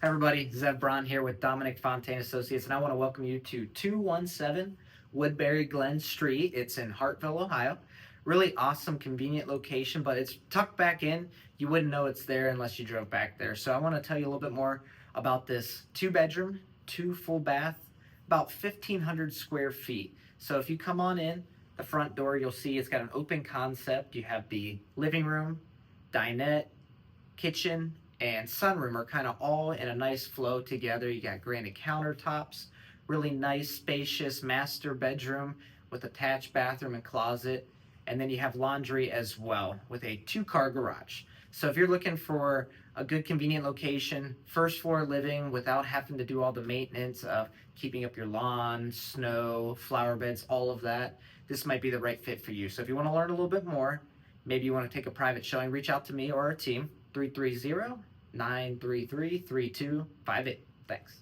Hi everybody, Zev Braun here with Dominic Fonte Associates, and I want to welcome you to 217 Woodbury Glen Street. It's in Hartville, Ohio. Really awesome, convenient location, but it's tucked back in. You wouldn't know it's there unless you drove back there. So I want to tell you a little bit more about this two-bedroom, two full bath, about 1,500 square feet. So if you come on in, the front door, you'll see it's got an open concept. You have the living room, dinette, kitchen, and sunroom are kind of all in a nice flow together. You got granite countertops, really nice spacious master bedroom with attached bathroom and closet, and then you have laundry as well with a two-car garage. So if you're looking for a good convenient location, first floor living without having to do all the maintenance of keeping up your lawn, snow, flower beds, all of that, this might be the right fit for you. So if you want to learn a little bit more, maybe you want to take a private showing, reach out to me or our team, 330-933-3258. Thanks.